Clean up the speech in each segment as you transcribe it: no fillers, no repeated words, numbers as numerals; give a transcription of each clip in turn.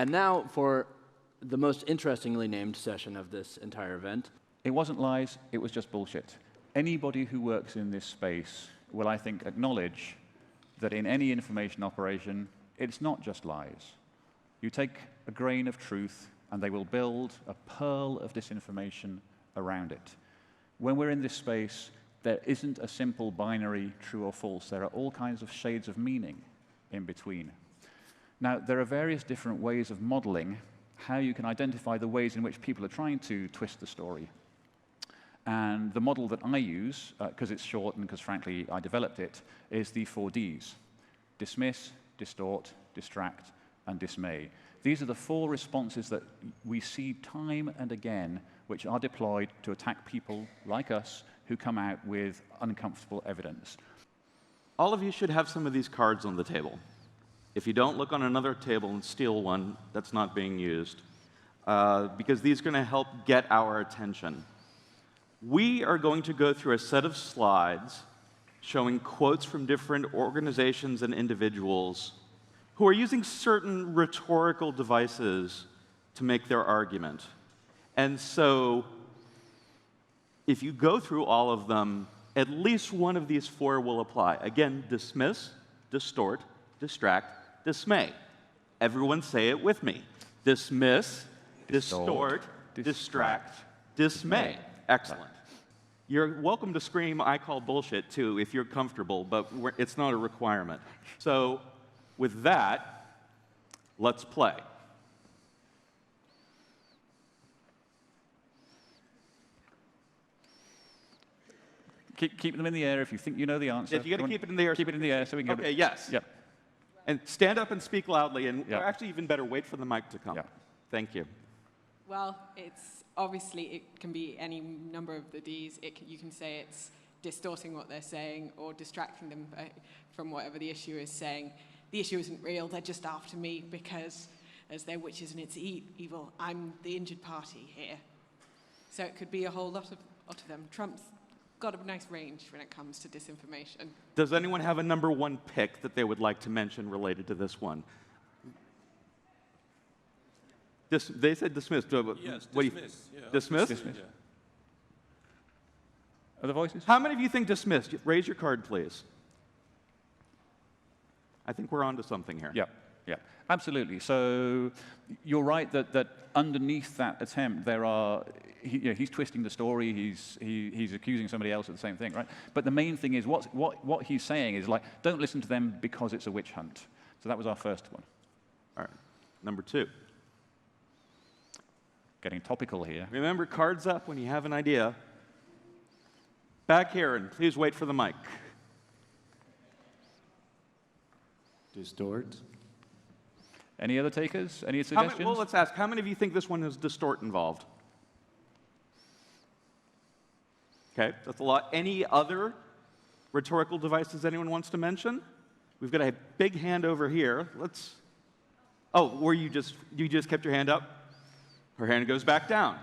And now for the most interestingly named session of this entire event. It wasn't lies, it was just bullshit. Anybody who works in this space will, I think, acknowledge that in any information operation, it's not just lies. You take a grain of truth, and they will build a pearl of disinformation around it. When we're in this space, there isn't a simple binary true or false. There are all kinds of shades of meaning in between. Now, there are various different ways of modeling how you can identify the ways in which people are trying to twist the story. And the model that I use, because it's short and because, frankly, I developed it, is the 4 Ds. Dismiss, distort, distract, and dismay. These are the 4 responses that we see time and again, which are deployed to attack people like us who come out with uncomfortable evidence. All of you should have some of these cards on the table. If you don't, look on another table and steal one that's not being used, because these are going to help get our attention. We are going to go through a set of slides showing quotes from different organizations and individuals who are using certain rhetorical devices to make their argument. And so if you go through all of them, at least one of these 4 will apply. Again, dismiss, distort, distract, dismay. Everyone say it with me. Dismiss, distort, distract, dismay. Excellent. You're welcome to scream, "I call bullshit," too, if you're comfortable, but it's not a requirement. So with that, let's play. Keep them in the air if you think you know the answer. If you got to keep it in the air. Keep it in the air so we can Okay, yes. Yep. And stand up and speak loudly, and Yep. actually even better, wait for the mic to come. Yep. Thank you. Well, it's obviously, it can be any number of the Ds. You can say it's distorting what they're saying or distracting them from whatever the issue is saying. The issue isn't real, they're just after me because, as they're witches and it's evil, I'm the injured party here. So it could be a whole lot of them. Trump's got a nice range when it comes to disinformation. Does anyone have a #1 pick that they would like to mention related to this one? They said dismiss. Yes, dismiss. Yeah. Dismiss? Dismiss. Yeah. Other voices? How many of you think dismiss? Raise your card, please. I think we're onto something here. Yeah, yeah, absolutely. So you're right that underneath that attempt, there are he's twisting the story. He's accusing somebody else of the same thing, right? But the main thing is what he's saying is like, don't listen to them because it's a witch hunt. So that was our first one. All right, #2. Getting topical here. Remember, cards up when you have an idea. Back here, and please wait for the mic. Distort. Any other takers? Any suggestions? Well, let's ask. How many of you think this one has distort involved? Okay, that's a lot. Any other rhetorical devices anyone wants to mention? We've got a big hand over here. Let's. Oh, you just kept your hand up? Her hand goes back down.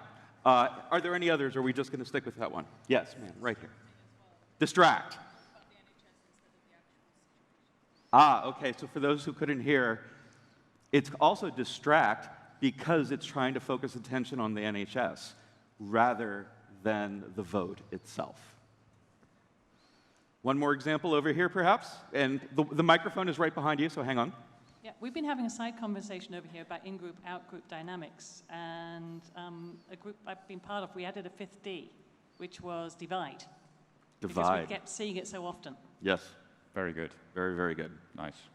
Are there any others, or are we just going to stick with that one? Yes, ma'am, right here. Distract. Okay, so for those who couldn't hear, it's also distract because it's trying to focus attention on the NHS rather than the vote itself. One more example over here, perhaps, and the microphone is right behind you, so hang on. Yeah, we've been having a side conversation over here about in-group, out-group dynamics, and a group I've been part of, we added a 5th D, which was divide. Because we kept seeing it so often. Yes. Very good. Very, very good. Nice.